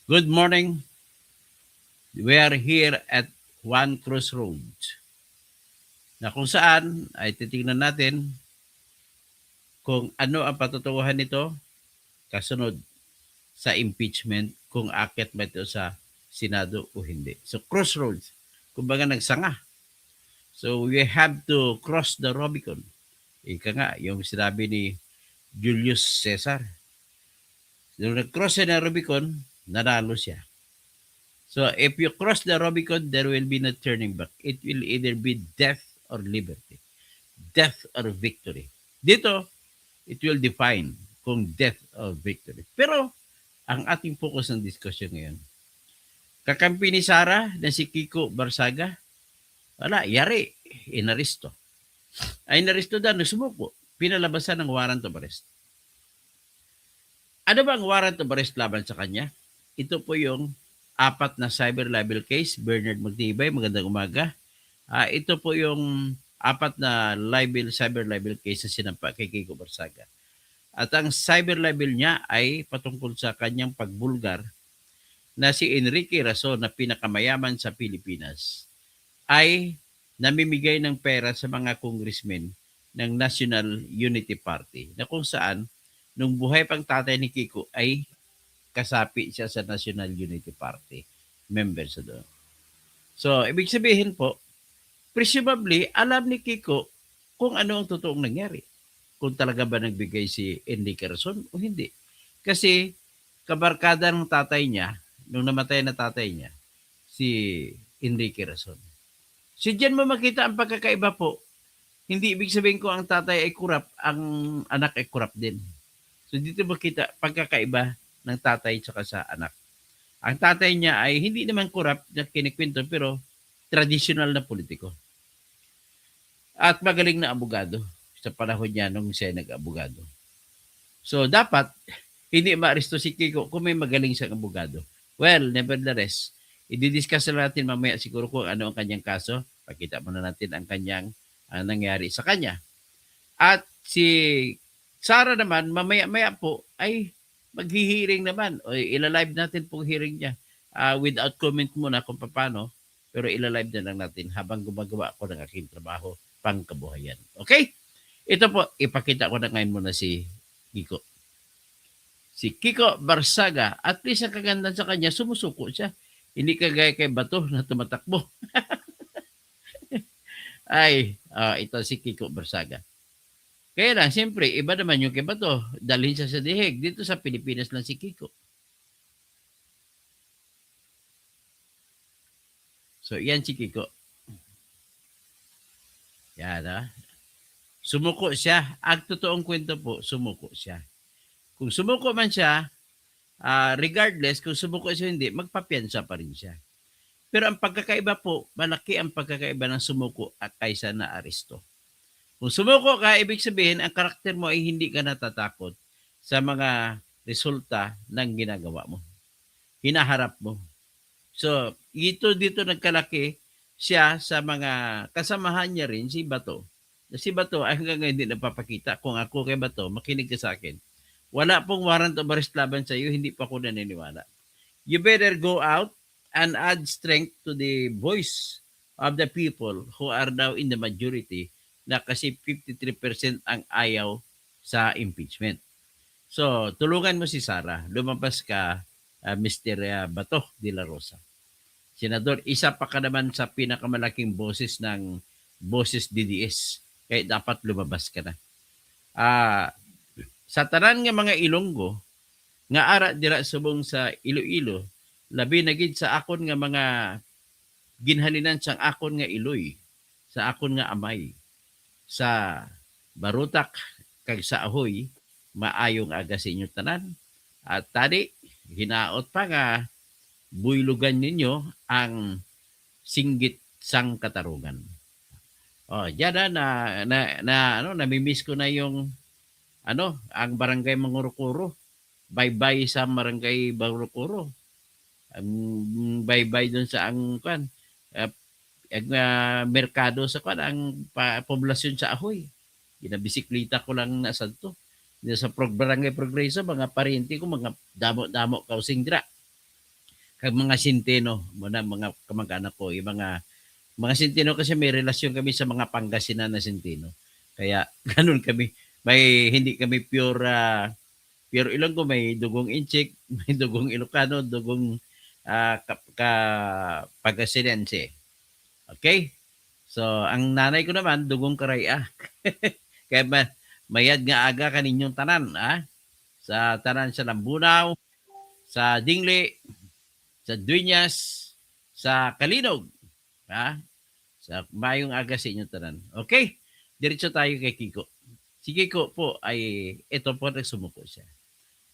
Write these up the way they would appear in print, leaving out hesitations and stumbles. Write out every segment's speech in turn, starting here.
Good morning. We are here at one crossroads na kung saan ay titingnan natin kung ano ang patotohanan nito kasunod sa impeachment kung akit ba ito sa Senado o hindi. So crossroads, kumbaga nagsanga. So we have to cross the Rubicon. Ika nga, yung sinabi ni Julius Caesar. Nung nag-cross siya ng Rubicon, nanalo siya. So if you cross the Rubicon, there will be no turning back. It will either be death or liberty. Death or victory. Dito, it will define kung death or victory. Pero, ang ating focus ng discussion ngayon, kakampi ni Sara na si Kiko Barsaga, wala, yari, inaristo. Ay inaristo daw, sumuko, pinalabasan ng warrant of arrest. Ano ba ang warrant of arrest laban sa kanya? Ito po yung apat na cyber libel case. Bernard Magtibay, magandang umaga. Ito po yung apat na cyber libel case na sinampa kay Kiko Barsaga. At ang cyber libel niya ay patungkol sa kanyang pagbulgar na si Enrique Rason na pinakamayaman sa Pilipinas ay namimigay ng pera sa mga congressmen ng National Unity Party na kung saan nung buhay pang tatay ni Kiko ay kasapi siya sa National Unity Party. Member sa doon. So, ibig sabihin po, presumably, alam ni Kiko kung ano ang totoong nangyari. Kung talaga ba nagbigay si Enrique Rason o hindi. Kasi, kabarkada ng tatay niya, nung namatay na tatay niya, si Enrique Rason. So, dyan mo makita ang pagkakaiba po. Hindi ibig sabihin ko ang tatay ay kurap, ang anak ay kurap din. So, dito makita pagkakaiba ng tatay tsaka sa anak. Ang tatay niya ay hindi naman kurap na kinikwento pero traditional na politiko. At magaling na abogado sa panahon niya nung siya nag-abogado. So dapat hindi maaresto si Kiko kung may magaling siyang abogado. Well, nevertheless, i-discuss na natin mamaya siguro kung ano ang kanyang kaso. Pakita muna natin ang kanyang nangyari sa kanya. At si Sara naman, mamaya-maya po ay maghihiring naman. O ilalive natin pong hearing niya. Without comment muna kung paano. Pero ilalive na lang natin habang gumagawa ako ng aking trabaho pangkabuhayan. Okay? Ito po, ipakita ko na ngayon muna si Kiko. Si Kiko Barsaga, at least ang kaganda sa kanya, sumusuko siya. Hindi kagaya kay Bato na tumatakbo. Ay, ito si Kiko Barsaga. Kaya lang, siyempre, iba naman yung kay Bato. Dalhin siya sa dihig. Dito sa Pilipinas lang si Kiko. So, yan si Kiko. Yan, ha? Sumuko siya. Ang totoong kwento po, sumuko siya. Kung sumuko man siya, regardless kung sumuko siya hindi, magpapiansa pa rin siya. Pero ang pagkakaiba po, malaki ang pagkakaiba ng sumuko at kaysa na aresto. Kung sumuko ka, ibig sabihin, ang karakter mo ay hindi ka natatakot sa mga resulta ng ginagawa mo. Hinaharap mo. So, dito nagkalaki siya sa mga kasamahan niya rin, si Bato. Si Bato ay hanggang ngayon hindi napapakita. Kung ako kay Bato, makinig ka sa akin. Wala pong warrant of arrest laban sa iyo, hindi pa ako naniniwala. You better go out and add strength to the voice of the people who are now in the majority na kasi 53% ang ayaw sa impeachment. So, tulungan mo si Sara. Lumabas ka, Mr. Bato de la Rosa. Senador, isa pa ka naman sa pinakamalaking boses ng boses DDS. Kaya dapat lumabas ka na. Sa tanan nga mga Ilonggo, nga ara dira subong sa Iloilo, labi na gid sa akon nga mga ginhalinan sang akon nga iloy, sa akon nga amay, sa barutak kag sa ahoy, maayong aga sa inyo tanan. At tadi, hinaot pa nga buylugan ninyo ang singgit sang katarungan. Oh, diyan namimiss ko na yung ang barangay Mangurukuro. Bye-bye sa barangay Mangurukuro. Bye-bye doon sa ang merkado sa ang poblasyon sa Ahoy. Ginabisiklita ko lang na sadto. Sa barangay Progreso, mga parente ko, mga damo-damo kausing dira. Kag mga Sintino, muna mga kamag-anak ko, yung mga Sintino kasi may relasyon kami sa mga Pangasinan na Sintino. Kaya ganun kami. May hindi kami pure Ilonggo, may dugong Inchik, may dugong Ilocano, dugong Pangasinense. Okay? So, ang nanay ko naman, dugong Karaya. Kaya mayad nga aga kaninyong tanan, sa tanan sa Lambunaw, sa Dingli, sa Dueñas, sa Kalinog, ha? Sa mayong aga sa inyong tanan. Okay? Diretso tayo kay Kiko. Si Kiko po ay ito po nagsumuko siya.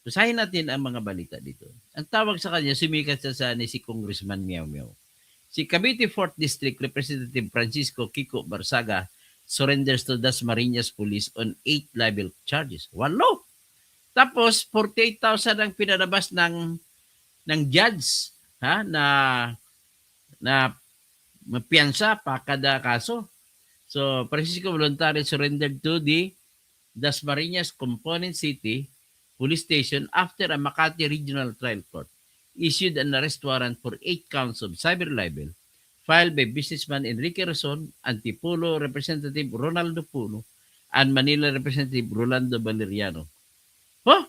Basahin natin ang mga balita dito. Ang tawag sa kanya, sumikat sa ni si Congressman Miao Miao. Si Cavite 4th District Representative Francisco Kiko Barsaga surrenders to Dasmariñas Police on 8 libel charges. Walo! Tapos, 48,000 ang pinalabas ng judge na mapiyansa pa kada kaso. So, Francisco voluntarily surrendered to the Dasmariñas Component City Police Station after a Makati Regional Trial Court issued an arrest warrant for 8 counts of cyber libel filed by businessman Enrique Rason, Antipolo Representative Ronaldo Puno, and Manila Representative Rolando Valeriano. Oh,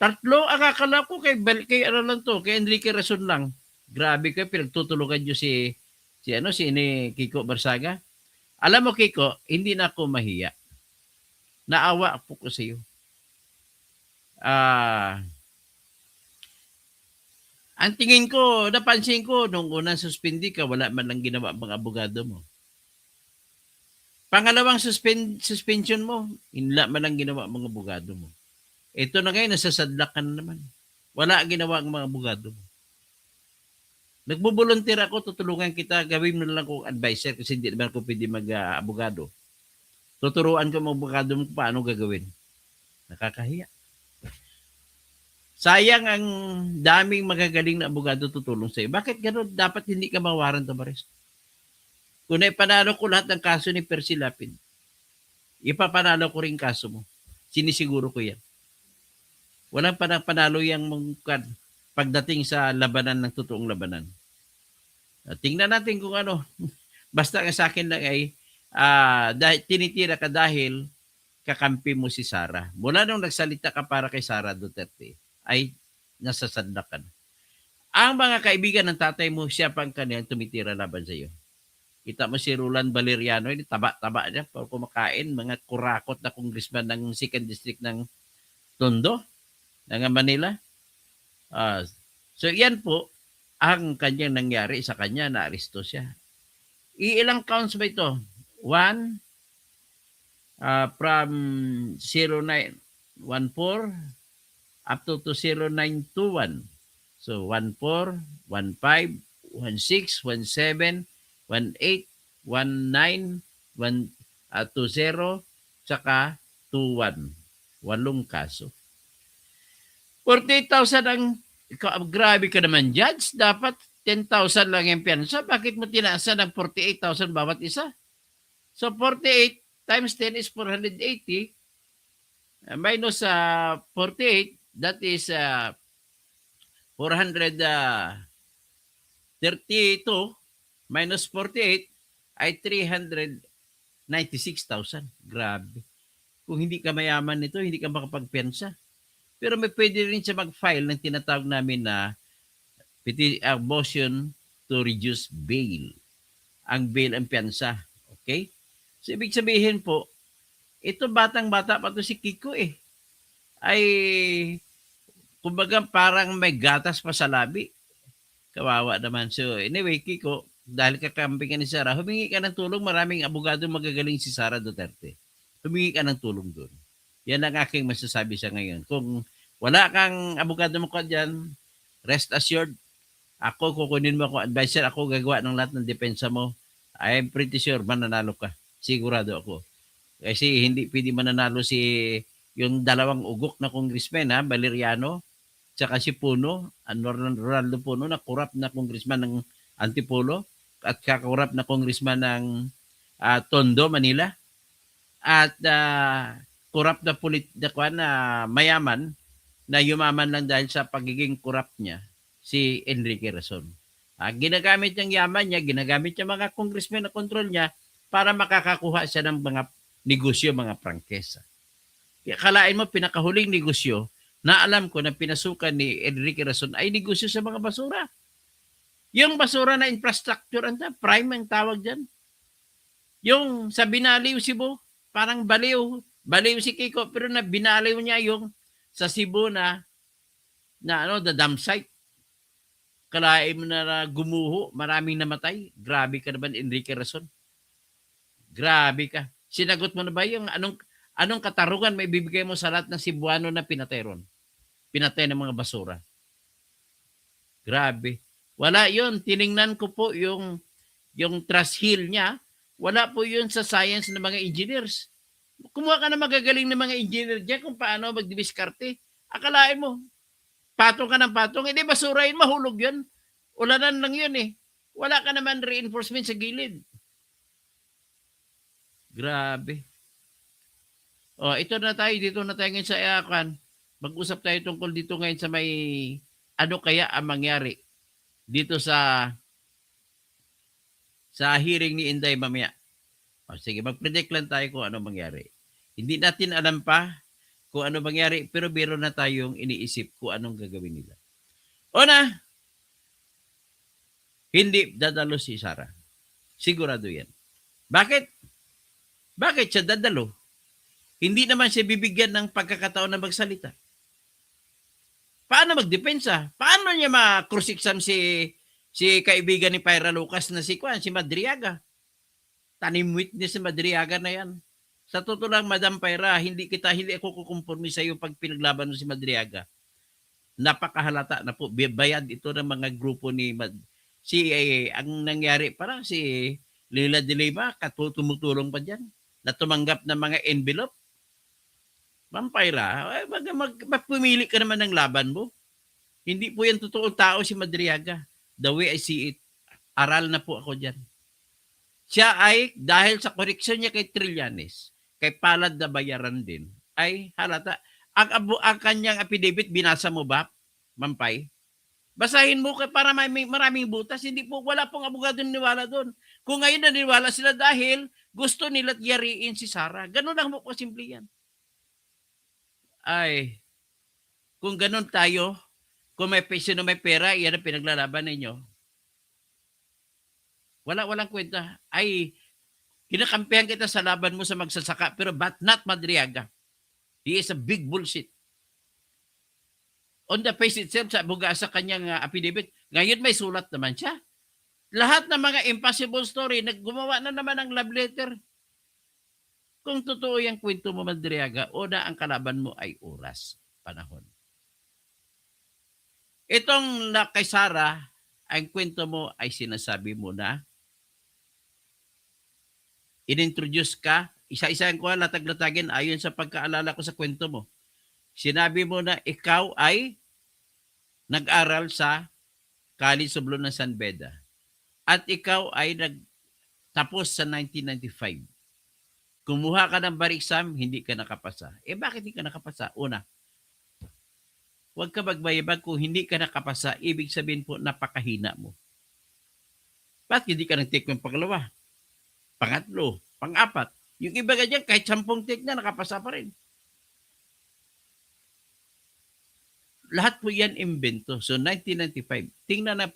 tatlo ang akala ko kay ano lang to, kay Enrique Rason lang. Grabe kayo, pinagtutulugan nyo si ni Kiko Barsaga. Alam mo Kiko, hindi na ako mahiya. Naawa po ko sa iyo. Ang tingin ko, napansin ko, nung unang suspindi ka, wala man lang ginawa mga abogado mo. Pangalawang suspension mo, wala man lang ginawa mga abogado mo. Ito na ngayon, nasasadlak ka na naman. Wala ginawa ang mga abogado mo. Nagbo-volunteer ako, tutulungan kita, gawin mo na lang kong advisor kasi hindi naman ako pwede mag-abogado. Tuturuan ko mga abogado mo paano gagawin. Nakakahiya. Sayang ang daming magagaling na abogado tutulong sa iyo. Bakit gano'n? Dapat hindi ka mawaran of arrest. Kung naipanalo ko lahat ng kaso ni Percy Lapid, ipapanalo ko rin kaso mo. Sinisiguro ko yan. Walang panalo yung pagdating sa labanan ng totoong labanan. Tingnan natin kung ano. Basta sa akin lang ay tinitira ka dahil kakampi mo si Sara. Mula nung nagsalita ka para kay Sara Duterte, ay nasasadlakan. Ang mga kaibigan ng tatay mo, siya pang kanyang tumitira laban sa iyo. Kita mo si Roland Valeriano, taba-taba niya, pag kumakain, mga kurakot na congressman ng 2nd District ng Tondo, ng Manila. So yan po, ang kanyang nangyari sa kanya, na-aristo siya. Ilang counts ba ito? 1, from 0914 up to 0921. So 14, 15, 16, 17, 18, 19, 20, saka 21. 8 kaso. 48,000 ang grabe ka naman, Judge. Dapat 10,000 lang yung piyansa. Bakit mo tinaasan ng 48,000 bawat isa? So 48 times 10 is 480. Minus 48, that is 432 minus 48 ay 396,000. Grabe. Kung hindi ka mayaman nito, hindi ka makapagpiyansa. Pero may pwede rin siya mag-file ng tinatawag namin na motion to reduce bail. Ang bail ang piyansa. Okay? So, ibig sabihin po, ito batang-bata pa to si Kiko ay kumbaga parang may gatas pa sa labi. Kawawa naman. So anyway, Kiko, dahil kakampi ka ni Sara, humingi ka ng tulong. Maraming abogado magagaling si Sara Duterte. Humingi ka ng tulong doon. Yan ang aking masasabi sa ngayon. Kung wala kang abogado mo ka dyan, rest assured, ako kukunin mo ako advisor, ako gagawa ng lahat ng depensa mo. I'm pretty sure mananalo ka. Sigurado ako. Kasi hindi pwede mananalo yung dalawang ugok na congressman, Valeriano, tsaka si Puno, Ronaldo Puno, na corrupt na congressman ng Antipolo, at kakorrupt na congressman ng Tondo, Manila, at corrupt na mayaman, na yumaman lang dahil sa pagiging corrupt niya. si Enrique Rason. Ginagamit niyang yaman niya, ginagamit niya mga congressman na control niya para makakakuha siya ng mga negosyo, mga prangkesa. Kaya kalain mo, pinakahuling negosyo na alam ko na pinasukan ni Enrique Rason ay negosyo sa mga basura. Yung basura na infrastructure, prime ang tawag dyan. Yung sa Binaliw, Cebu, parang baliw. Baliw si Kiko, pero na binaliw niya yung sa Cebu na the dam site. Kalain mo na gumuho, maraming namatay. Grabe ka naman, Enrique Rason. Grabe ka. Sinagot mo na ba yung anong katarungan may bibigay mo sa lahat ng Cebuano na pinateron? Pinatay ng mga basura. Grabe. Wala yon. Tiningnan ko po yung trash hill niya. Wala po yun sa science ng mga engineers. Kumuha ka na magagaling ng mga engineer dyan kung paano magdidiskarte. Akalain mo, patong ka ng patong, hindi basurain, mahulog yun. Ulanan lang yun eh. Wala ka naman reinforcement sa gilid. Grabe. Ito na tayo, dito na tayo ngayon sa Iakan. Mag-usap tayo tungkol dito ngayon sa may ano kaya ang mangyari dito sa hearing ni Inday mamaya. Sige, mag-predict lang tayo kung ano mangyari. Hindi natin alam pa kung ano mangyari, pero biro na tayong iniisip kung anong gagawin nila. Una, hindi dadalo si Sara. Sigurado yan. Bakit? Bakit siya dadalo? Hindi naman siya bibigyan ng pagkakataon na magsalita. Paano magdepensa? Paano niya ma-cross-exam si kaibigan ni Pyra Lucas na si Madriaga? Tanim witness si Madriaga na yan. Sa totoo lang, Madam Pyra, hindi ako kukumpormi sa iyo pag pinaglaban mo si Madriaga. Napakahalata na po. Bayad ito ng mga grupo ni ang nangyari parang si Leila de Lima, tumutulong pa dyan na tumanggap ng mga envelope. Ma'am Pyra, pumili ka naman ng laban mo. Hindi po yan totoong tao si Madriaga. The way I see it, aral na po ako dyan. Siya ay, dahil sa koreksyon niya kay Trillanes, kay Palad na bayaran din, ay halata. Ang kanyang affidavit, binasa mo ba, Mampay? Basahin mo para maraming butas. Hindi po, wala pong abogado naniwala doon. Kung ngayon naniwala sila dahil gusto nila yariin si Sara. Ganun lang po simple yan. Ay, kung ganun tayo, kung may sino may pera, yan ang pinaglalaban ninyo. Walang kwenta. Ay, kinakampihan kita sa laban mo sa magsasaka, pero but not Madriaga. He is a big bullshit. On the face itself, sa kanyang affidavit, ngayon may sulat naman siya. Lahat ng mga impossible story, naggumawa na naman ng love letter. Kung totoo yung kwento mo, Madriaga, una ang kalaban mo ay oras, panahon. Itong kay Sara, ang kwento mo ay sinasabi mo na inintroduce ka, isa-isahan ko latag-latagin ayon sa pagkaalala ko sa kwento mo. Sinabi mo na ikaw ay nag-aral sa College of Law ng San Beda at ikaw ay nagtapos sa 1995. Kumuha ka ng bar exam, hindi ka nakapasa. Bakit hindi ka nakapasa? Una, huwag ka magbayabag kung hindi ka nakapasa, ibig sabihin po napakahina mo. Bakit hindi ka nag-take ng pangalawa? Pangatlo, pang-apat. Yung iba ganyan, kahit 10 take na, nakapasa pa rin. Lahat po yan imbento. So, 1995. Tingnan na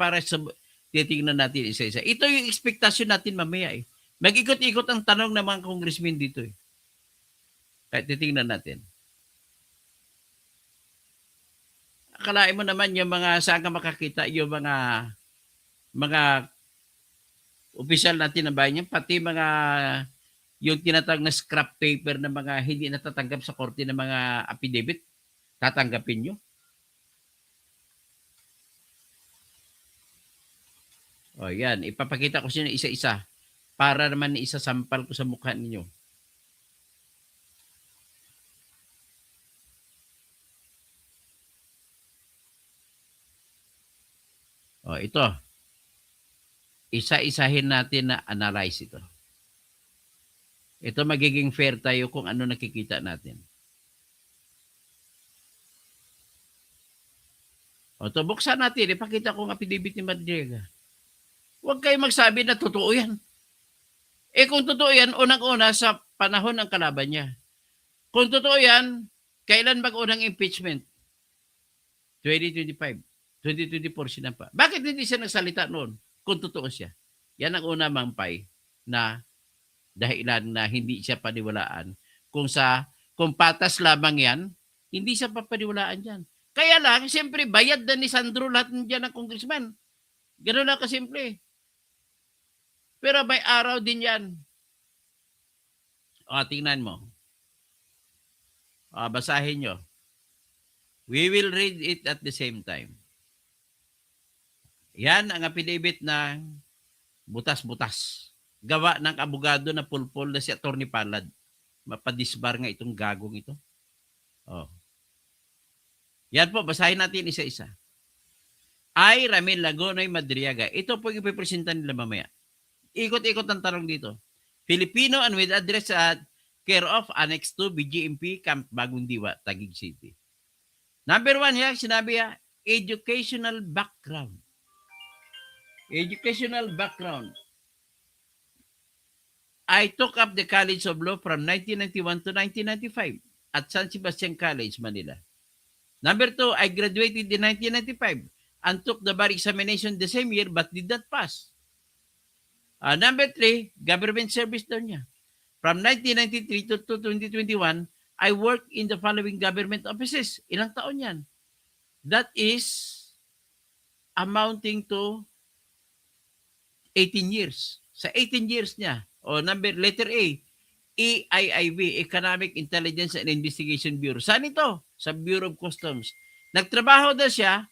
titingnan natin isa-isa. Ito yung expectation natin mamaya eh. Mag-ikot-ikot ang tanong ng mga congressmen dito eh. Kahit titingnan natin. Akalain mo naman yung mga saan ka makakita yung mga opisyal natin ng bayan yan, pati mga yung tinatawag na scrap paper na mga hindi natatanggap sa korte ng mga affidavit, tatanggapin nyo. Yan. Ipapakita ko siya isa-isa para naman isasampal ko sa mukha ninyo. Ito. Isa-isahin natin na analyze ito. Ito magiging fair tayo kung ano nakikita natin. O, to buksan natin, ipakita ko ang affidavit ni Madriaga. Huwag kayo magsabi na totoo yan. Kung totoo yan, unang-una sa panahon ng kalaban niya. Kung totoo yan, kailan mag-unang impeachment? 2025. 2024 sinampa. Bakit hindi siya nagsalita noon kung totoo siya? Yan ang una mampay na dahilan na hindi siya paniwalaan. Kung patas lamang yan, hindi siya papaniwalaan yan. Kaya lang, siyempre, bayad na ni Sandro lahat dyan ng congressman. Gano'n lang kasimple. Pero may araw din yan. O, tingnan mo. O, basahin nyo. We will read it at the same time. Yan ang affidavit ng butas-butas. Gawa ng abogado na pulpol na si Atty. Palad. Mapadisbar nga itong gagong ito. Oh. Yan po, basahin natin isa-isa. I, Ramil Lagonoy Madriaga. Ito po yung ipipresenta nila mamaya. Ikot-ikot ang tanong dito. Filipino and with address at care of Annex 2, BGMP, Camp Bagong Diwa, Taguig City. Number 1 yan, sinabi ya, educational background. Educational background. I took up the College of Law from 1991 to 1995 at San Sebastian College, Manila. Number 2, I graduated in 1995 and took the bar examination the same year but did not pass. Number 3, government service daw niya. From 1993 to 2021, I worked in the following government offices. Ilang taon yan? That is amounting to 18 years. Sa 18 years niya, letter A, EIIB, Economic Intelligence and Investigation Bureau. Saan ito? Sa Bureau of Customs. Nagtrabaho na siya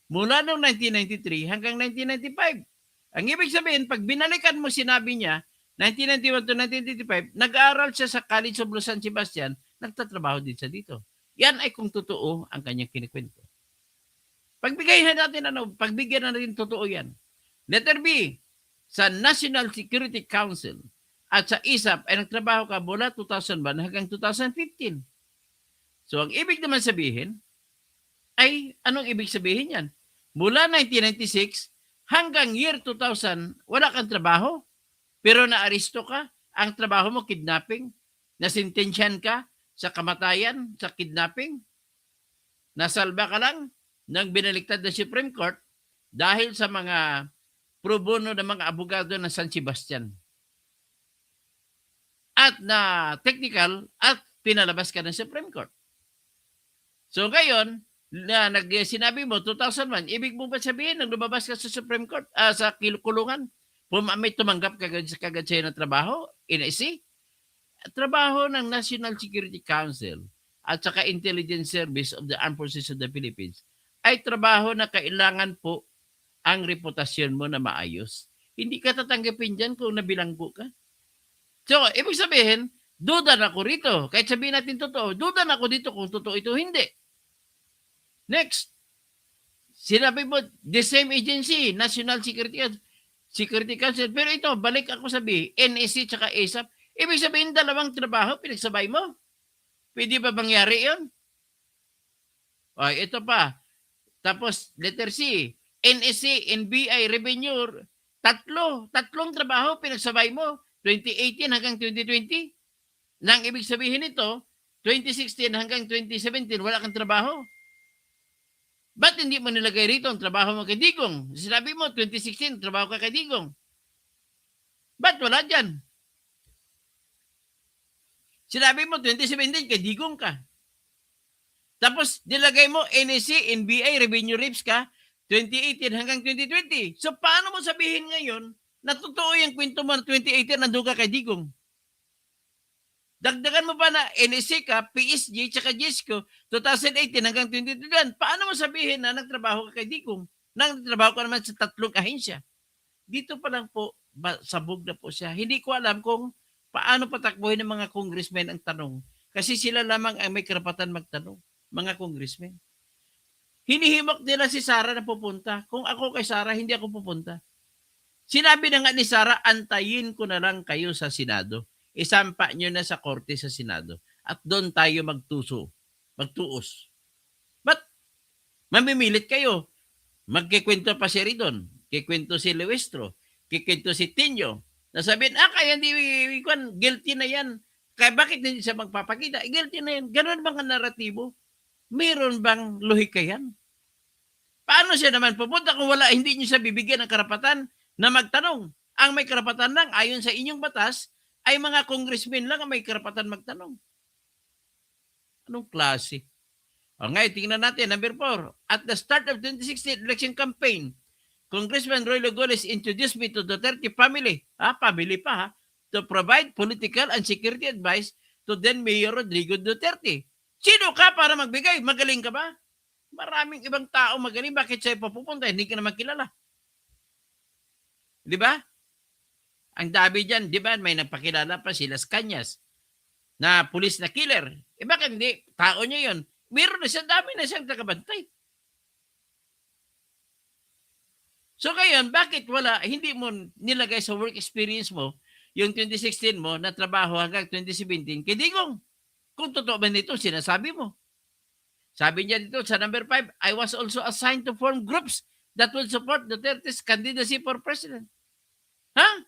mula noong 1993 hanggang 1995. Ang ibig sabihin, pag binalikan mo sinabi niya, 1991 to 1995, nag-aaral siya sa College of Law San Sebastian, nagtatrabaho din siya dito. Yan ay kung totoo ang kanyang kinikwento. Pagbigyan na natin totoo yan. Letter B, sa National Security Council at sa ISAP ay nagtrabaho ka mula 2001 hanggang 2015. So ang ibig naman sabihin ay, anong ibig sabihin yan? Mula 1996 hanggang year 2000, wala kang trabaho. Pero naaresto ka, ang trabaho mo kidnapping, nasintensyan ka sa kamatayan, sa kidnapping, nasalba ka lang nang binaliktad ng Supreme Court dahil sa mga pro bono ng mga abogado ng San Sebastian. At na technical at pinalabas ka ng Supreme Court. So ngayon, na sinabi mo 2001, ibig mo ba sabihin nang lumabas ka sa Supreme Court, sa kulungan, may tumanggap kagad sa'yo ng trabaho, NSC? Trabaho ng National Security Council at saka Intelligence Service of the Armed Forces of the Philippines ay trabaho na kailangan po ang reputasyon mo na maayos. Hindi ka tatanggapin dyan kung nabilanggo ka. So, ibig sabihin, duda na ako rito. Kahit sabihin natin totoo, duda na ako dito kung totoo ito, hindi. Next, sinabi mo, the same agency, National Security Council. Pero ito, balik ako sabi, NSC tsaka ASAP. Ibig sabihin, dalawang trabaho, pinagsabay mo. Pwede ba mangyari yun? O, ito pa. Tapos, letter C, NSC, NBI, Revenue, tatlong trabaho, pinagsabay mo. 2018 hanggang 2020. Nang ibig sabihin ito, 2016 hanggang 2017, wala kang trabaho. Ba't hindi mo nilagay rito ang trabaho mo kay Digong? Sinabi mo, 2016, trabaho ka kay Digong. Ba't wala dyan? Sinabi mo, 2017, kay Digong ka. Tapos, nilagay mo, NSC, NBI, Revenue Reps ka, 2018 hanggang 2020. So, paano mo sabihin ngayon na totoo yung kwento mo na 2018, nandun ka kay Digong? Dagdagan mo pa na NSC ka, PSG, tsaka GESCO, 2018 hanggang 2021. Paano mo sabihin na nagtrabaho ka kay Digong? Nagtrabaho ka naman sa tatlong ahensya. Dito pa lang po, sabog na po siya. Hindi ko alam kung paano patakbuhin ng mga congressmen ang tanong. Kasi sila lamang ang may karapatan magtanong, mga congressmen. Hinihimok nila si Sara na pupunta. Kung ako kay Sara, hindi ako pupunta. Sinabi na nga ni Sara, antayin ko na lang kayo sa Senado. Isampa nyo na sa korte sa Senado. At doon tayo magtuos. But mamimilit kayo. Magkikwento pa si Ridon, kikwento si Luistro, kikwento si Tinyo. Nasabihin, kaya hindi, guilty na yan. Kaya bakit hindi siya magpapakita? Guilty na yan. Ganun bang ang naratibo? Meron bang lohika yan? Paano siya naman pupunta kung wala, hindi niyo siya bibigyan ng karapatan na magtanong? Ang may karapatan lang, ayon sa inyong batas, ay mga congressmen lang ang may karapatan magtanong. Anong klase? Ngayon, tingnan natin. Number 4. At the start of 2016 election campaign, Congressman Roy Logoles introduced me to Duterte family. Family pa ha. To provide political and security advice to then Mayor Rodrigo Duterte. Sino ka para magbigay? Magaling ka ba? Maraming ibang tao magaling. Bakit sa'yo papupunta? Hindi ka naman kilala. Di ba? Ang dami dyan, di ba? May nagpakilala pa sila Kanyas na pulis na killer. Bakit hindi? Tao niya yun. Meron na siya, dami na siyang tagabantay. So ngayon, bakit wala, hindi mo nilagay sa work experience mo yung 2016 mo na trabaho hanggang 2017 kay Digong? Kung totoo ba nito, sinasabi mo. Sabi niya dito sa number 5, I was also assigned to form groups that will support Duterte's candidacy for president. Ha?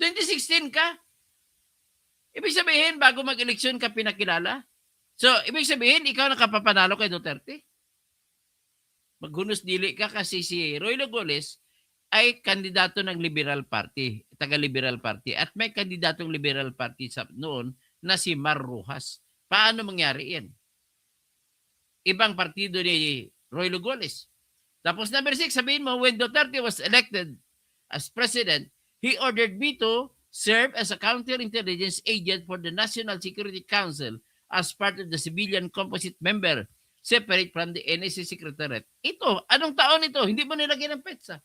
2016 ka? Ibig sabihin, bago mag-eleksyon ka pinakilala? So, ibig sabihin, ikaw nakapapanalo kay Duterte? Maghunos dili ka kasi si Roy Logoles ay kandidato ng Liberal Party, taga-Liberal Party. At may kandidatong Liberal Party sa noon na si Mar Rojas. Paano mangyari yan? Ibang partido ni Roy Logoles. Tapos number 6, sabihin mo, when Duterte was elected as president, he ordered me to serve as a counterintelligence agent for the National Security Council as part of the civilian composite member separate from the NSC Secretariat. Ito, anong taon ito? Hindi mo nilagay ng petsa.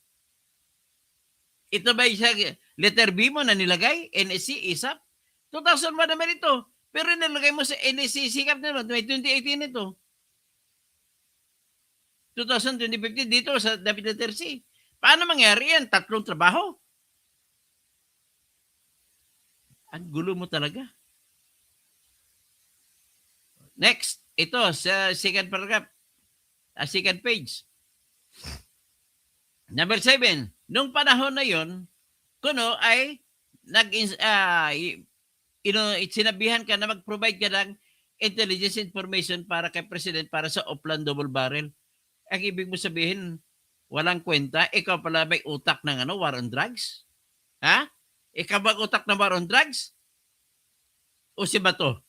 Ito ba siya, letter B mo na nilagay? NSC, ISAP? 2001 naman ito. Pero nilagay mo sa NSC, sikap naman. May 2018 ito. 2015 dito sa David letter C. Paano mangyari yan? 3 trabaho? Ang gulo mo talaga. Next, ito sa second paragraph, second page. Number 7, nung panahon na yon, kuno ay sinabihan ka na mag-provide ka ng intelligence information para kay President para sa Oplan Double Barrel. Ang ibig mo sabihin, walang kwenta, ikaw pala may utak ng war on drugs? Ha? Ikaw ba utak ng war on drugs? O si Bato?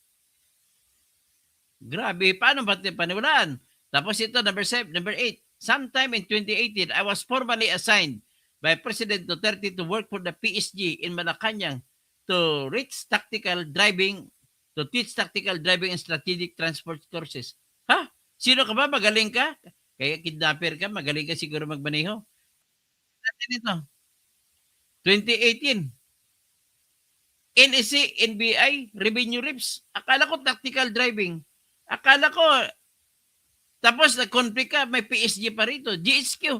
Grabe, paano ba paniwalaan? Tapos ito, number 8. Sometime in 2018, I was formally assigned by President Duterte to work for the PSG in Malacanang to teach tactical driving and strategic transport courses. Ha? Sino ka ba? Magaling ka? Kaya kidnapper ka? Magaling ka siguro magmaneho? Natin ito. 2018. NSC, NBI, Revenue Reps. Akala ko tactical driving. Akala ko, tapos nag-conflict ka, may PSG pa rito, GHQ.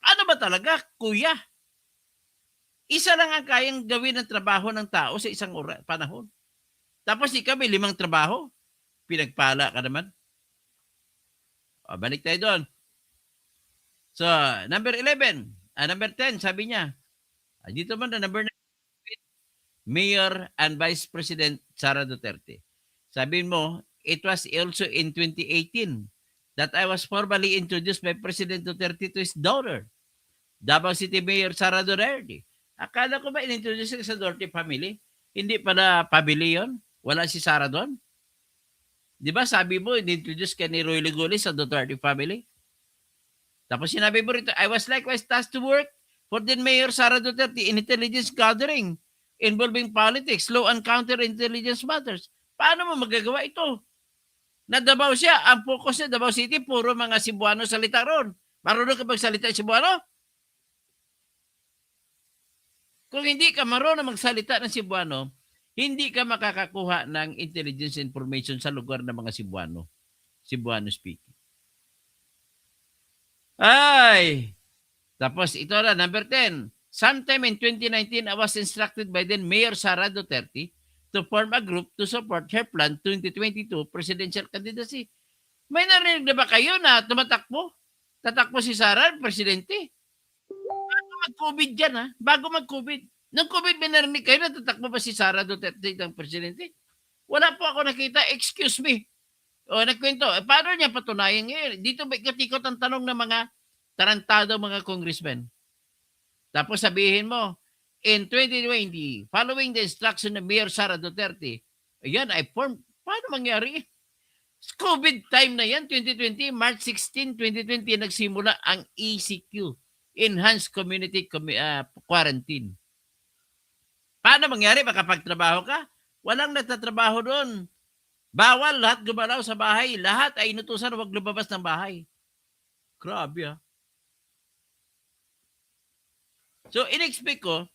Ano ba talaga, kuya? Isa lang ang kayang gawin ng trabaho ng tao sa isang panahon. Tapos ikaw may 5 trabaho. Pinagpala ka naman. Balik tayo doon. So, number 11. Number 10, sabi niya. Dito man na number 9. Mayor and Vice President Sara Duterte. Sabihin mo, it was also in 2018 that I was formally introduced by President Duterte to his daughter, Davao City Mayor Sara Duterte. Akala ko ba in-introduce sa Duterte family? Hindi pala family yun? Wala si Sara doon? Di ba sabi mo, in-introduce ka ni Roy Logoles sa Duterte family? Tapos sinabi mo rito, I was likewise tasked to work for then Mayor Sara Duterte in intelligence gathering involving politics, law and counterintelligence matters. Paano mo magagawa ito? Na Davao siya, ang focus niya, Davao City, puro mga Cebuano salita ron. Marunong ka magsalita Cebuano? Kung hindi ka marunong magsalita ng Cebuano, hindi ka makakakuha ng intelligence information sa lugar ng mga Cebuano. Cebuano speaking. Ay! Tapos ito na, number 10. Sometime in 2019, I was instructed by then Mayor Sara Duterte to form a group to support her plan 2022 presidential candidacy. May narinig na ba kayo na tatakbo si Sara, presidente? Bago mag-COVID yan, bago mag-COVID. Nung COVID, may narinig kayo na tatakbo ba si Sara Duterte ng presidente? Wala po ako nakita, excuse me. O, nagkwento, paano niya patunayan ngayon? Dito ba ikot-ikot ang tanong ng mga tarantado mga congressmen? Tapos sabihin mo, in 2020, following the instruction of Mayor Sara Duterte, ayan, paano mangyari? COVID time na yan, 2020, March 16, 2020, nagsimula ang ECQ, Enhanced Community Quarantine. Paano mangyari? Makapagtrabaho ka? Walang nagtatrabaho doon. Bawal lahat gumalaw sa bahay. Lahat ay inutusan huwag lumabas ng bahay. Grabe So, in-expect ko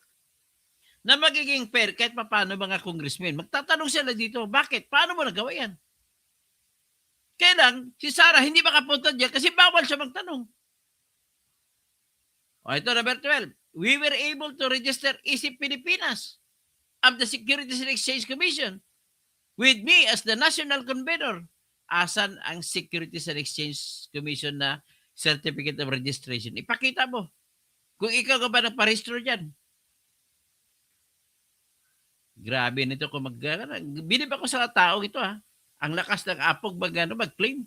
na magiging fair kahit paano mga congressmen. Magtatanong sila dito, bakit? Paano mo nagawa yan? Kaya lang, si Sara hindi makapunta dyan kasi bawal siya magtanong. O, ito, number 12. We were able to register ISIP Pilipinas of the Securities and Exchange Commission with me as the national convener. Asan ang Securities and Exchange Commission na certificate of registration? Ipakita mo. Kung ikaw ka ba nagparehistro dyan. Grabe nito kung bilib ako sa tao ito Ang lakas ng apog mag-claim.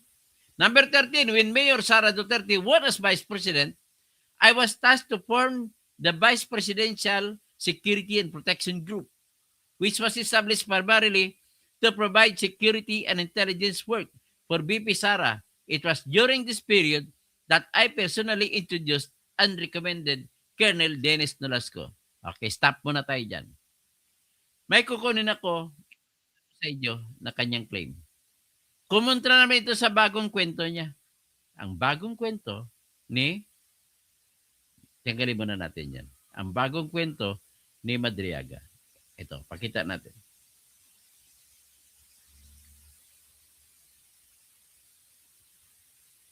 Number 13, when Mayor Sara Duterte won as Vice President, I was tasked to form the Vice Presidential Security and Protection Group, which was established primarily to provide security and intelligence work for VP Sara. It was during this period that I personally introduced and recommended Colonel Dennis Nolasco. Okay, stop muna tayo dyan. May kukunin ako sa inyo na kanyang claim. Kumontra naman ito sa bagong kwento niya. Ang bagong kwento tanggalin muna natin yan. Ang bagong kwento ni Madriaga. Ito, pakita natin.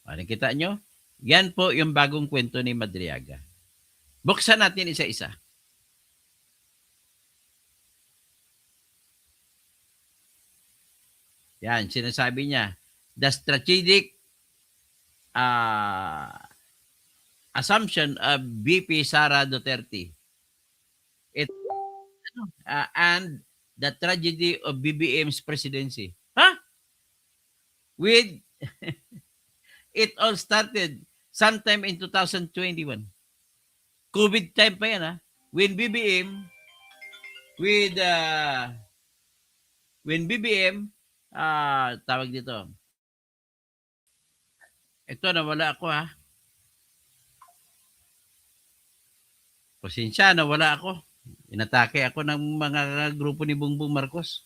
Nakita nyo? Yan po yung bagong kwento ni Madriaga. Buksan natin isa-isa. Yan, sinasabi niya, the strategic assumption of VP Sara Duterte and the tragedy of BBM's presidency. With it all started sometime in 2021. COVID time pa yan When BBM tawag dito. Ito, nawala ako Pasensya, nawala ako. Inatake ako ng mga grupo ni Bongbong Marcos.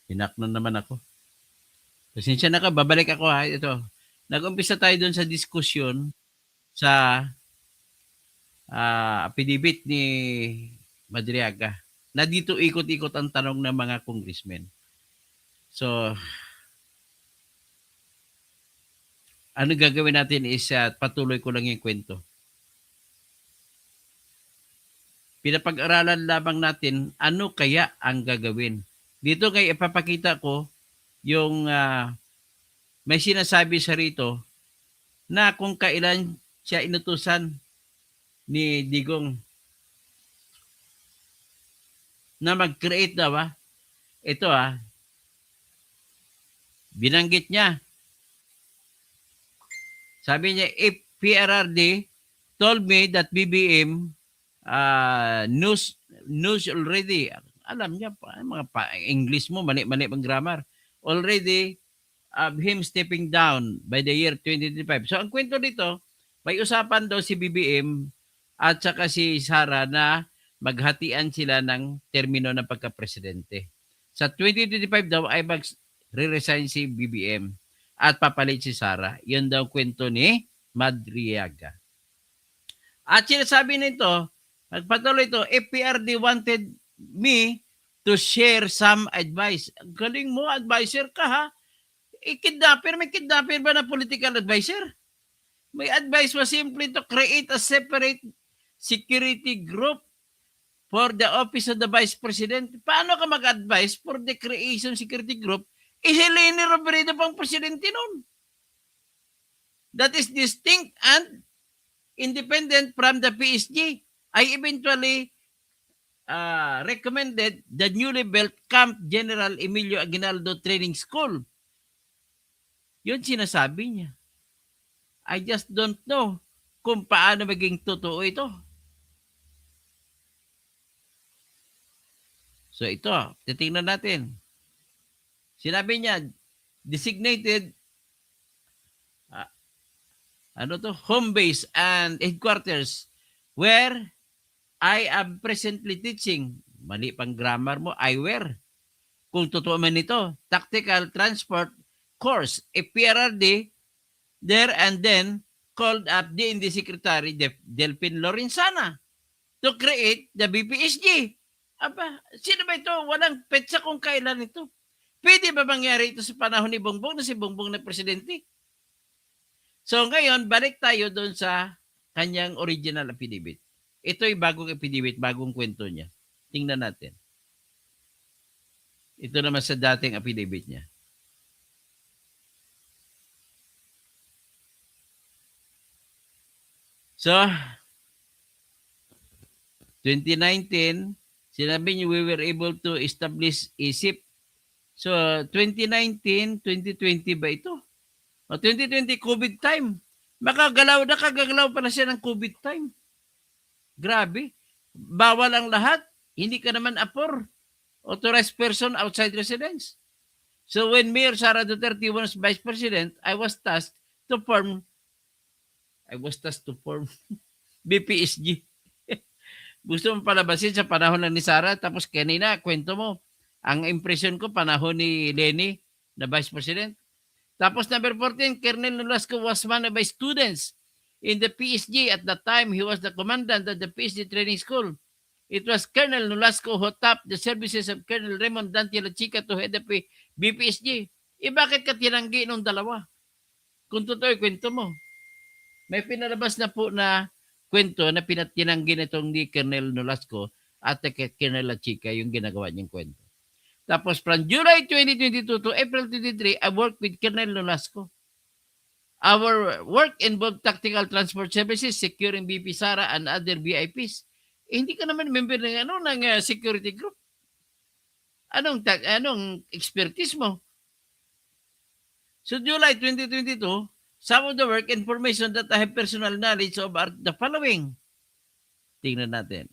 Hinak na naman ako. Pasensya na ka, babalik ako Ito. Nag-umpisa tayo doon sa diskusyon sa affidavit ni Madriaga na dito ikot-ikot ang tanong ng mga congressmen. So, ano gagawin natin is patuloy ko lang yung kwento. Pinapag-aralan lamang natin ano kaya ang gagawin. Dito kay ipapakita ko yung may sinasabi sa rito na kung kailan siya inutusan ni Digong na mag-create daw ito binanggit niya. Sabi niya, if PRRD told me that BBM knows already, alam niya mga English mo, mali-mali ang grammar, already of him stepping down by the year 2025. So ang kwento dito, may usapan daw si BBM at saka si Sara na maghatian sila ng termino ng pagka-presidente. Sa 2025 daw ay re-resign si BBM at papalit si Sara. Yun daw kwento ni Madriaga. At sinasabi nito, magpatuloy ito, if PRD wanted me to share some advice. Galing mo, advisor ka Kidnapper, may kidnapper ba na political advisor? May advice was simply to create a separate security group for the office of the Vice President. Paano ka mag-advise for the creation security group Si Leni Robredo pang presidente nun. That is distinct and independent from the PSG. I eventually recommended the newly built Camp General Emilio Aguinaldo Training School. Yun sinasabi niya. I just don't know kung paano maging totoo ito. So ito, titingnan natin. Sinabi niya, designated home base and headquarters where I am presently teaching. Mali pang grammar mo, I were. Kung totoo man ito, tactical transport course, a PRRD there and then called up DND Secretary Delphin Lorenzana to create the BPSG. Aba, sino ba ito? Walang petsa kung kailan ito. Pwede ba mangyari ito sa panahon ni Bongbong na si Bongbong na presidente? So ngayon, balik tayo doon sa kanyang original affidavit. Ito'y bagong affidavit, bagong kwento niya. Tingnan natin. Ito naman sa dating affidavit niya. So, 2019, sinabi niyo we were able to establish ISIP. So, 2019, 2020 ba ito? O 2020, COVID time. Nakagalaw pa na siya ng COVID time. Grabe. Bawal ang lahat. Hindi ka naman authorized person outside residence. So when Mayor Sara Duterte was Vice President, I was tasked to form BPSG. Gusto mo palabasin sa panahon lang ni Sara, tapos kanina, kwento mo, ang impression ko, panahon ni Leni na Vice President. Tapos number 14, Colonel Nolasco was one of my students in the PSG. At that time, he was the commandant of the PSG training school. It was Colonel Nolasco who tapped the services of Colonel Raymond Dante La Chica to head up BPSG. Bakit ka tinanggi nung dalawa? Kung totoo, kwento mo. May pinalabas na po na kwento na pinatinanggi nitong ni Colonel Nolasco at Colonel La Chica yung ginagawa niyang kwento. Tapos from July 2022 to April 23, I worked with Colonel Nolasco. Our work involved tactical transport services, securing BP Sara and other VIPs. Hindi ka naman member ng security group. Anong expertise mo? So July 2022, some of the work information that I have personal knowledge of are the following. Tingnan natin.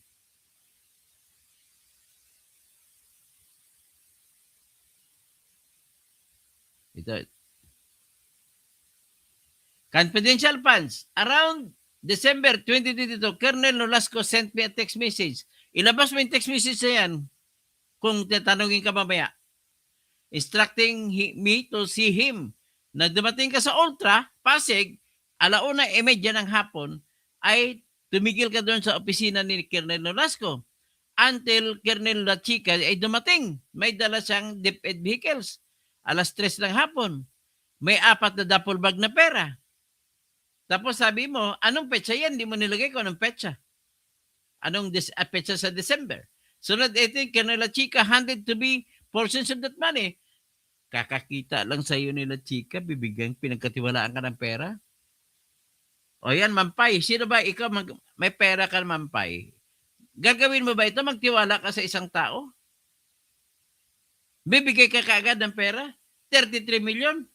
Ito. Confidential funds. Around December 2022, Colonel Nolasco sent me a text message. Ilabas mo yung text message na yan kung tatanungin ka mamaya. Instructing me to see him. Na dumating ka sa Ultra, Pasig, 1:30 ng hapon, ay tumigil ka doon sa opisina ni Colonel Nolasco. Until Colonel La Chica ay dumating. May dala siyang DepEd vehicles. 3:00 ng hapon. May 4 na duffel bag na pera. Tapos sabi mo, anong petsa yan? Hindi mo nilagay ko anong petsa. Anong petsa sa December? Sunod, ito yung Colonel La Chica handed to me portions of that money. Kakakita lang sa iyo nila, chika, bibigyan, pinagkatiwalaan ka ng pera. O yan, Mampay. Sino ba ikaw, may pera ka, Mampay? Gagawin mo ba ito? Magtiwala ka sa isang tao? Bibigay ka kaagad ng pera? 33 million?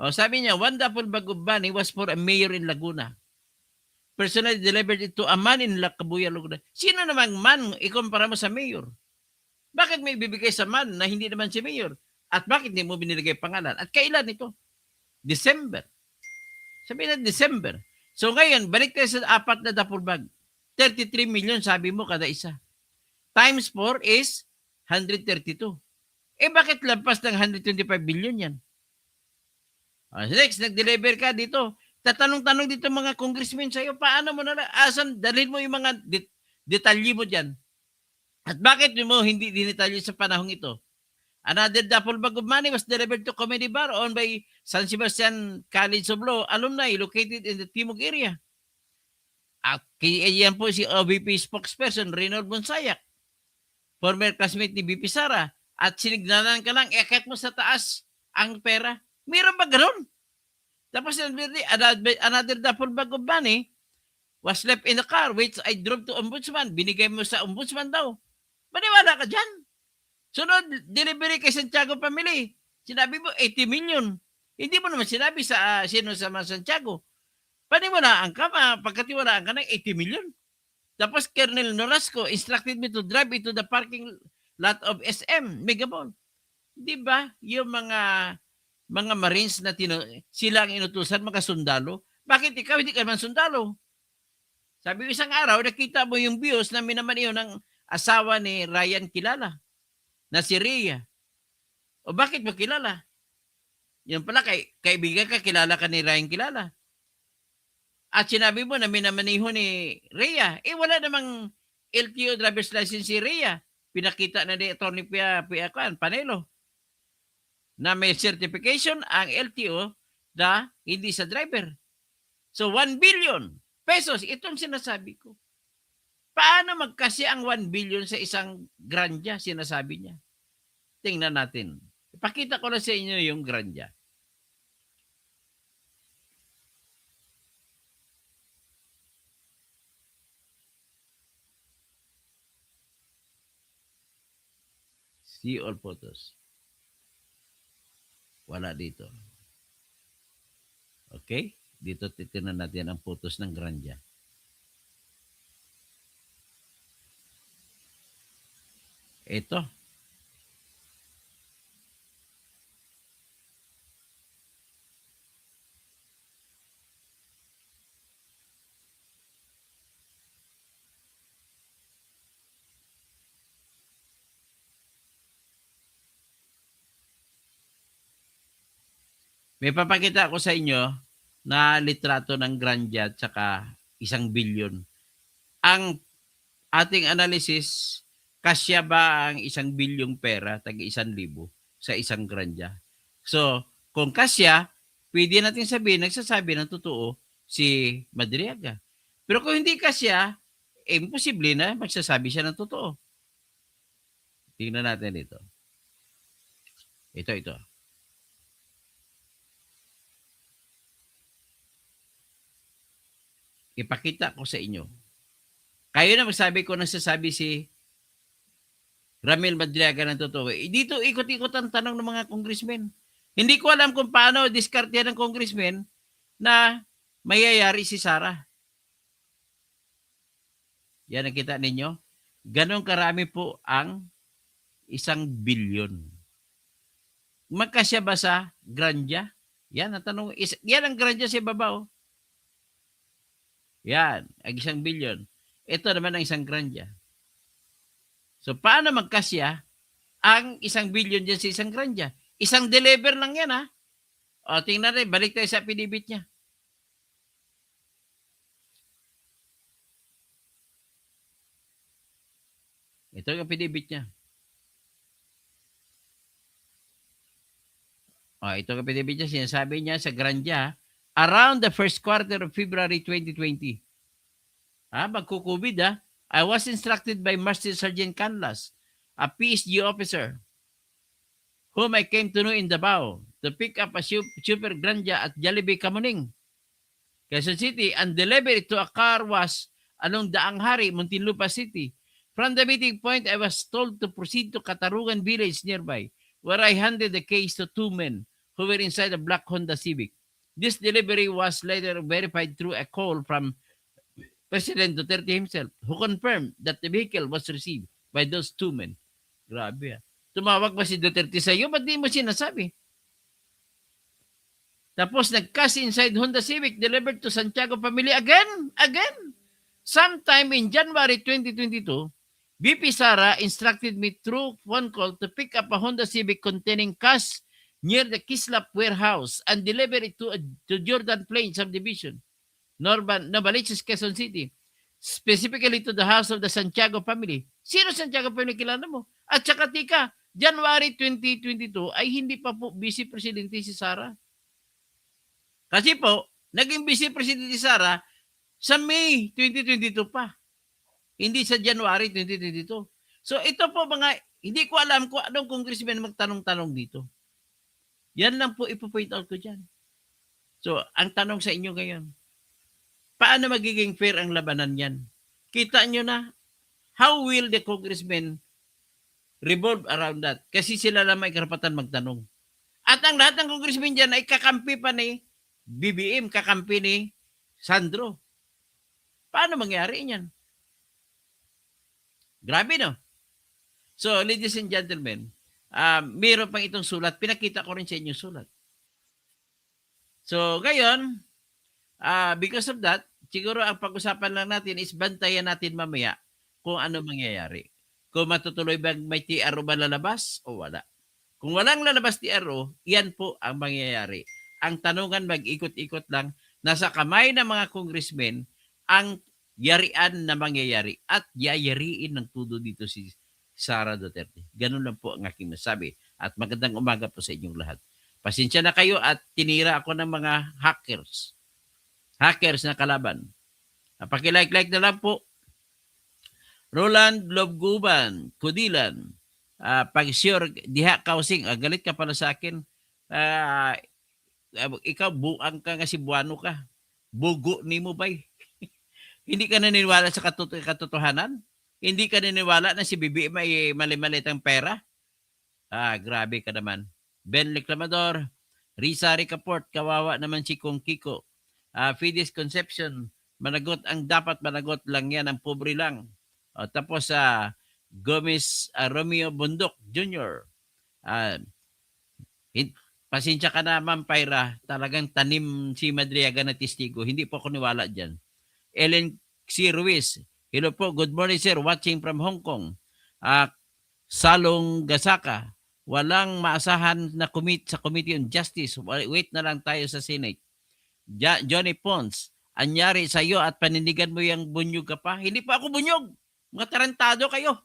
O sabi niya, one duffel bag of money was for a mayor in Laguna. Personally delivered it to a man in Lacabuya, Laguna. Sino namang man ikumpara mo sa mayor? Bakit may bibigay sa man na hindi naman si mayor? At bakit hindi mo binilagay pangalan? At kailan ito? December. Sabi na December. So ngayon, balik tayo sa 4 na duffel bag. 33 million sabi mo kada isa. Times 4 is 132. Bakit lampas ng 125 billion yan? Next, nag-deliver ka dito. Tatanong-tanong dito mga congressmen sa'yo, paano mo na, asan, dalhin mo yung mga detalye mo dyan. At bakit mo hindi dinitalye sa panahong ito? Another duffel bag of money was delivered to Comedy Bar owned by San Sebastian College of Law alumni located in the Timog area. At yan po si OVP spokesperson Reynold Bonsayak, former classmate ni BP Sara, at sinignalan ka lang, iakit mo sa taas ang pera. Meron ba ganun? Tapos another duffel bag of money was left in the car which I drove to ombudsman. Binigay mo sa ombudsman daw. Maniwala ka dyan. Sunod, delivery kay Santiago Family. Sinabi mo 80 million. Hindi mo naman sinabi sa sino sa mga Santiago. Paniwalaan ka, pagkatiwalaan ka ng 80 million. Tapos Colonel Nolasco instructed me to drive into the parking lot of SM, Megaball. Di ba? Yung mga Marines na sila ang inutusan, mga sundalo. Bakit ikaw hindi ka naman sundalo? Sabi ko isang araw, nakita mo yung views na minamaniyo ng asawa ni Ryan Kilala, na si Rhea. O bakit mo kilala? Yan pala, kaibigan ka, kilala ka ni Ryan Kilala. At sinabi mo na minamaniho ni Rhea. Wala namang LTO driver's license si Rhea. Pinakita na ni Atty. Panelo na may certification ang LTO na hindi sa driver. So 1 billion pesos, itong sinasabi ko. Paano magkasya ang 1 billion sa isang grandya, sinasabi niya? Tingnan natin. Ipakita ko na sa inyo yung grandya. See all photos. Wala dito. Okay? Dito titignan natin ang photos ng grandya. Ito. May papakita ako sa inyo na litrato ng grandya at saka 1 billion. Ang ating analysis, kasya ba ang 1 bilyong pera, tagi 1,000 sa isang grandya? So, kung kasya, pwede natin sabihin, nagsasabi ng totoo si Madriaga. Pero kung hindi kasya, imposible na magsasabi siya ng totoo. Tingnan natin ito. Ito. Ipakita ko sa inyo. Kayo na magsabi ko, nagsasabi si Ramil Madriaga ng totoo. Dito ikot-ikot ang tanong ng mga congressmen. Hindi ko alam kung paano diskarte ng congressmen na mayayari si Sara. Yan ang kita ninyo. Ganon karami po ang 1 bilyon. Magkasya ba sa grandya? Yan ang tanong. Yan ang grandya sa babaw. Yan, ang 1 bilyon. Ito naman ang 1 grandya. So, paano magkasya ang 1 bilyon dyan sa 1 grandya? Isang deliver lang yan, ha? O, tingnan rin. Balik tayo sa pinibit niya. Ito yung pinibit niya. O, ito yung pinibit niya. Sinasabi niya sa grandya, around the first quarter of February 2020. Magko-COVID, I was instructed by Master Sergeant Canlas, a PSG officer, whom I came to know in Davao, to pick up a super grandya at Jollibee Kamuning, Quezon City, and deliver it to a car wash along Daang Hari, Muntinlupa City. From the meeting point, I was told to proceed to Katarungan village nearby, where I handed the case to 2 men who were inside a black Honda Civic. This delivery was later verified through a call from President Duterte himself, who confirmed that the vehicle was received by those 2 men. Grabe. Tumawag ba si Duterte sa iyo? Ba't di mo sinasabi? Tapos nag-cash inside Honda Civic delivered to Santiago Family again. Sometime in January 2022, VP Sara instructed me through phone call to pick up a Honda Civic containing cash near the Kislap warehouse and deliver it to Jordan Plains Subdivision, Novaliches, Quezon City, specifically to the house of the Santiago family. Sino Santiago family kilala mo? At saka tika, January 2022 ay hindi pa po Vice Presidente si Sara. Kasi po, naging Vice Presidente si Sara sa May 2022 pa. Hindi sa January 2022. So ito po mga Hindi ko alam kung anong congressman magtanong-tanong dito. Yan lang po ipo-point out ko dyan. So, ang tanong sa inyo ngayon, paano magiging fair ang labanan yan? Kita nyo na, how will the congressmen revolve around that? Kasi sila lang may karapatan magtanong. At ang lahat ng congressmen dyan ay kakampi pa ni BBM, kakampi ni Sandro. Paano mangyari yan? Grabe, no? So, ladies and gentlemen, mayroon pang itong sulat. Pinakita ko rin sa inyo sulat. So, ngayon, because of that, siguro ang pag-usapan lang natin is bantayan natin mamaya kung ano mangyayari. Kung matutuloy ba may TRO ba lalabas o wala. Kung walang lalabas TRO, yan po ang mangyayari. Ang tanungan mag-ikot-ikot lang, nasa kamay ng mga congressmen ang yarian na mangyayari at yayariin ng tudo dito si Sara Duterte. Ganun lang po ang aking nasabi. At magandang umaga po sa inyong lahat. Pasensya na kayo at tinira ako ng mga hackers. Hackers na kalaban. Paki-like na lang po. Roland Lobguban, Kudilan, pag-sure, diha kausing, galit ka pala sa akin. Ikaw, buang ka nga Cebuano ka. Bugo ni mo ba? Hindi ka naniniwala sa katotohanan? Hindi ka naniniwala na si Bibi may mali-malit ang pera? Grabe ka naman. Ben Reclamador, Risa Ricaport, kawawa naman si Kong Kiko. Fides Conception, managot ang dapat managot lang yan, ang pobre lang. Tapos Gomez Romeo Bundok Jr. Pasensya ka na, Ma'am Pyra, talagang tanim si Madriaga na testigo. Hindi po ako niwala dyan. Ellen C. Ruiz, hello po, good morning sir, watching from Hong Kong. Salong Gasaka, walang maasahan na sa Committee on Justice. Wait na lang tayo sa Senate. Johnny Pons, anyari sa iyo at panindigan mo yung bunyog ka pa? Hindi pa ako bunyog. Mga tarantado kayo.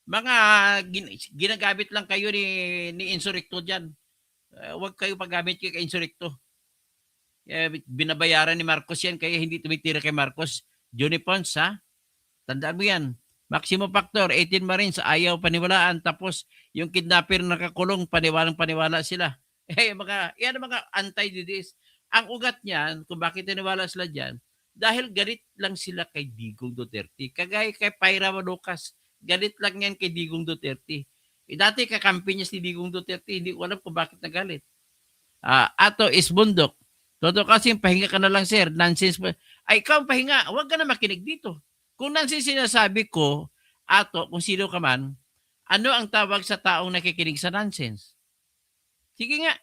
Mga ginagamit lang kayo ni Insurrecto dyan. Huwag kayo paggamit kay Insurrecto. Binabayaran ni Marcos yan kaya hindi tumitira kay Marcos. Johnny Pons, ha? Tandaan mo yan. Maximum factor, 18 Marines, ayaw paniwalaan. Tapos, yung kidnapper nakakulong, paniwalang-paniwala sila. Yan ang mga anti-DDS. Ang ugat niyan, kung bakit tiniwala sila dyan, dahil galit lang sila kay Digong Duterte. Kagaya kay Pyra Malukas, galit lang yan kay Digong Duterte. Dati kakampi niya si Digong Duterte, hindi ko alam kung bakit nagalit. Ato is bundok. Toto kasi pahinga ka na lang sir, nonsense. Ay, ikaw pahinga, huwag ka na makinig dito. Kung nonsense sinasabi ko, Ato, kung sino ka man, ano ang tawag sa taong nakikinig sa nonsense? Sige nga.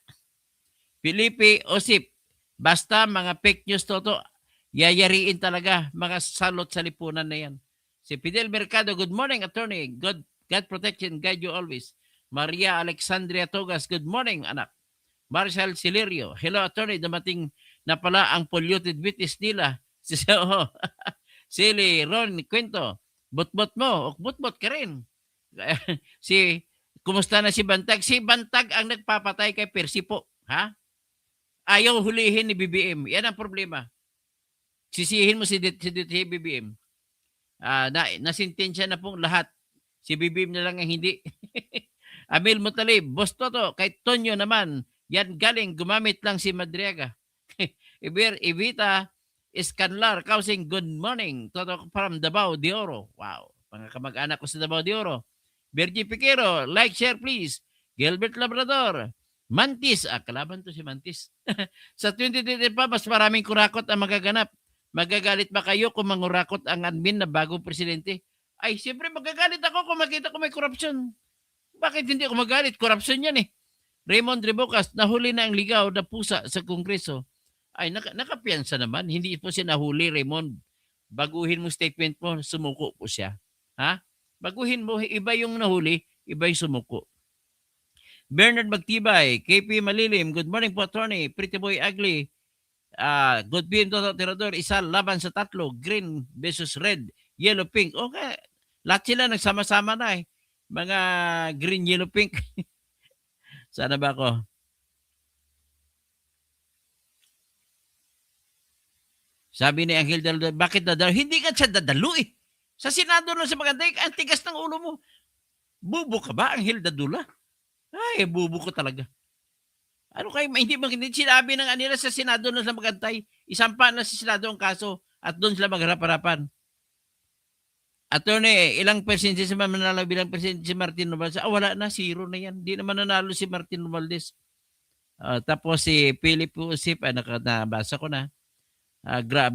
Felipe Osip, basta mga fake news toto, yayariin talaga mga salot sa lipunan na yan. Si Fidel Mercado, good morning attorney. God protection, guide you always. Maria Alexandria Togas, good morning anak. Marcel Silerio, hello attorney, dumating na pala ang polluted witness nila. Silly Ron Quinto, butbot mo, butbot ka rin. Kumusta na si Bantag? Si Bantag ang nagpapatay kay Persipo, ha? Ayaw hulihin ni BBM. Yan ang problema. Sisihin mo si BBM. Nasintensya na pong lahat. Si BBM na lang ang hindi. Amil Mutalib, Boss Toto, kay Tonyo naman, yan galing, gumamit lang si Madriaga. Evita Escanlar, causing good morning, Toto from Davao de Oro. Wow, mga kamag-anak ko sa Davao de Oro. Virgie Piquero, like, share please. Gilbert Labrador, Mantis, kalaban to si Mantis. Sa 2025, mas maraming kurakot ang magaganap. Magagalit ba kayo kung mangurakot ang admin na bagong presidente? Ay, siyempre magagalit ako kung makita ko may korupsyon. Bakit hindi ako magalit? Korupsyon yan eh. Raymond Rebocas, nahuli na ang ligaw na pusa sa Kongreso. Ay, nakapiyansa naman. Hindi po siya nahuli, Raymond. Baguhin mo statement mo, sumuko po siya. Ha? Baguhin mo, iba yung nahuli, iba yung sumuko. Bernard Magtibay, KP Malilim, good morning po attorney, Pretty Boy Ugly, good being to tirador, isa laban sa tatlo, green versus red, yellow, pink. Okay, lahat sila nagsama-sama na eh. Mga green, yellow, pink. Sana ba ako? Sabi ni Angel Daldal, bakit dadalo? Hindi ka siya dadalo eh. Sa Senado lang sa maganda, ang tigas ng ulo mo. Bubo ka ba, Anghel Dadula? Ay, bubo ko talaga. Ano kayo, hindi sinabi ng nila sa Senado na sila magantay. Isampa na sa Senado ang kaso at doon sila magharap-harapan. Attorney, ilang persentage si mananalo bilang presidente si Martin Romualdez? Wala na, zero na yan. Hindi naman nanalo si Martin Romualdez. Tapos si Philip Usip, nabasa ko na.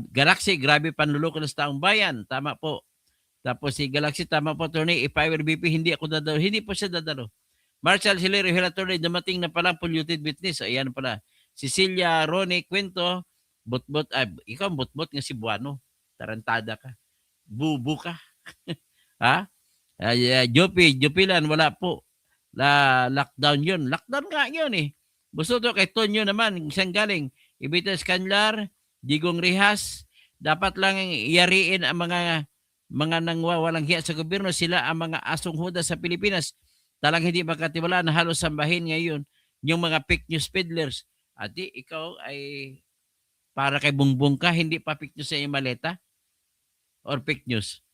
Galaxy, grabe panluloko na sa taong bayan. Tama po. Tapos si Galaxy, tama po, attorney. If I were VP, hindi ako dadalo. Hindi po siya dadalo. Marshall Hilario Hill, attorney, dumating na palang polluted witness. Ayan pala. Cecilia Ronnie Quinto, ikaw butbot nga si Buano. Tarantada ka. Bubu ka. Ha? Jopilan, wala po. Lockdown yun. Lockdown nga yun eh. Gusto to kay Tonyo naman, isang galing. Ibitas Canlar, Digong Rihas, dapat lang iyariin ang mga nangwawalang hiya sa gobyerno. Sila ang mga asong huda sa Pilipinas. Talang hindi makatiwala na halos sambahin ngayon yung mga fake news peddlers. At ikaw ay para kay Bungbong ka, hindi pa fake news sa iyong maleta? Or fake news?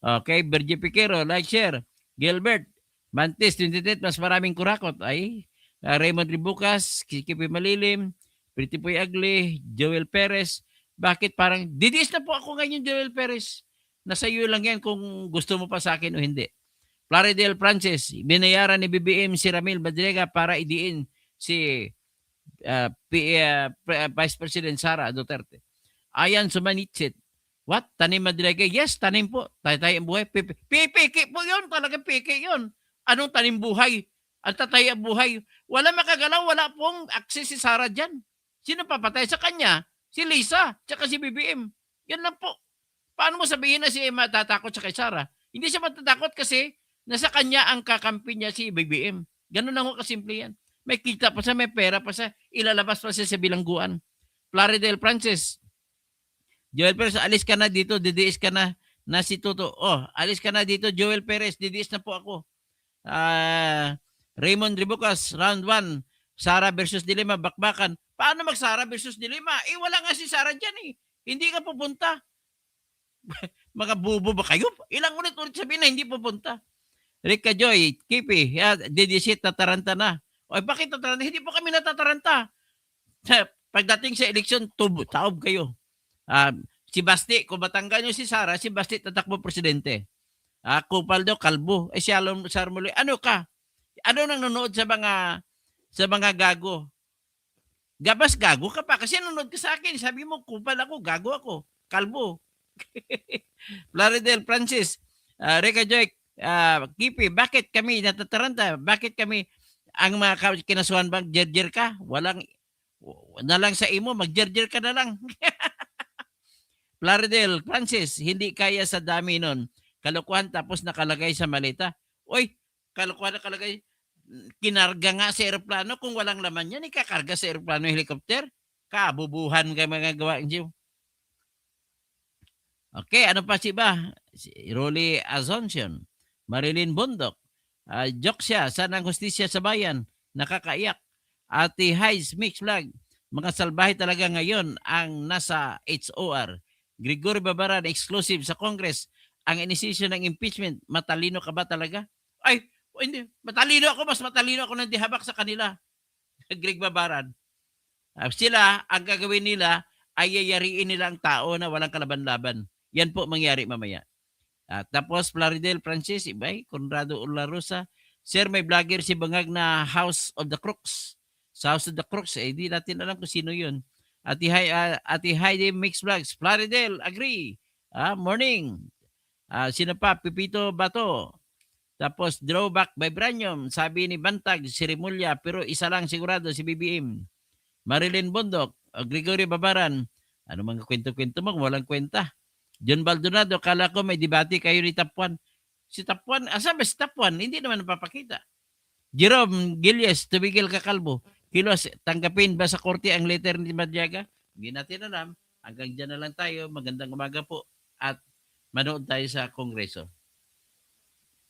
Okay, Bergie Piquero, like, share. Gilbert, Mantis, 28, mas maraming kurakot. Ay, Raymond Ribucas, Kikipi Malilim, Pretty Boy Ugly, Joel Perez. Bakit parang, didis na po ako ngayon, Joel Perez. Nasa iyo lang yan kung gusto mo pa sa akin o hindi. Plaridel Francis, binayaran ni BBM si Ramil Badrega para idiin si Vice President Sara Duterte. Ayan Sumanitsit, what? Tanim Madrega? Yes, tanim po. Tatay ang buhay. Piki po yun. Talagang piki yun. Anong tanim buhay? Ang tatay ang buhay. Wala makagalaw. Wala pong access si Sara dyan. Sino papatay sa kanya? Si Lisa. Tsaka si BBM. Yan lang po. Paano mo sabihin na si matatakot sa kay Sara? Hindi siya matatakot kasi nasa kanya ang kakampi niya si BBM. Ganun lang ho kasimple yan. May kita pa siya, may pera pa siya. Ilalabas pa siya sa bilangguan. Plaridel Francis, Joel Perez, alis ka na dito, didiis ka na si Toto. Alis ka na dito, Joel Perez, didiis na po ako. Raymond Ribucas, round 1, Sara versus Dilema, bakbakan. Paano mag-Sara versus Dilema? Wala nga si Sara dyan eh. Hindi ka pupunta. Mga bubo ba kayo? Ilang ulit sabihin na hindi pupunta. Rika Joy, Kipi, didisit, tataranta na. Bakit tataranta? Hindi po kami natataranta. Pagdating sa eleksyon, taob kayo. Si Basti, kung matanggal nyo si Sara, si Basti tatakbo presidente. Kupal daw, kalbo. Si Alon Sarmuloy, ano ka? Ano nang nanonood sa mga gago? Gabas gago ka pa kasi nanonood ka sa akin. Sabi mo, kupal ako, gago ako, kalbo. Plaridel Francis, Reka Joy, Kipi, bakit kami natataranta? Bakit kami ang mga kinasuhan bang jerjer ka? Walang na lang sa imo, magjerjer ka na lang. Plaridel Francis, hindi kaya sa dami nun. Kalokohan tapos nakalagay sa malita. Kalokohan nakalagay. Kinarga nga sa aeroplano. Kung walang laman yan, ikakarga sa aeroplano yung helicopter. Kabubuhan ka mga gawa. Okay, ano pa si ba? Si Rolly Asunción, Marilyn Bundok, Joksya, sana ang hustisya sa bayan, nakakaiyak. Ate Highs, Mix Flag, mga salbahe talaga ngayon ang nasa HOR. Gregory Babaran, exclusive sa Congress, ang inisisyon ng impeachment. Matalino ka ba talaga? Hindi. Matalino ako, mas matalino ako ng dihabak sa kanila. Greg Babaran. Sila, ang gagawin nila, ay yayariin nila ang tao na walang kalaban-laban. Yan po mangyari mamaya. Tapos, Plaridel Francis, Conrado Ularosa, Sir, may vlogger si Bangag na House of the Crooks. Sa House of the Crooks, di natin alam kung sino yun. Ati Heidi Mix Vlogs, Plaridel, agree. Morning. Sino pa? Pipito Bato. Tapos, Drawback Vibranium. Sabi ni Bantag, si Rimulya, pero isa lang sigurado, si BBM. Marilyn Bondok, Gregory Babaran. Ano mga kwento-kwento mo? Walang kwenta. John Baldonado, kala ko may debate kayo ni Tapuan. Si Tapuan, asa ba si Tapuan? Hindi naman napapakita. Jerome Gilles, tumigil ka kalbo. Kilos, tanggapin ba sa korte ang letter ni Madyaga? Hindi natin alam. Hanggang dyan na lang tayo. Magandang umaga po. At manood tayo sa Kongreso.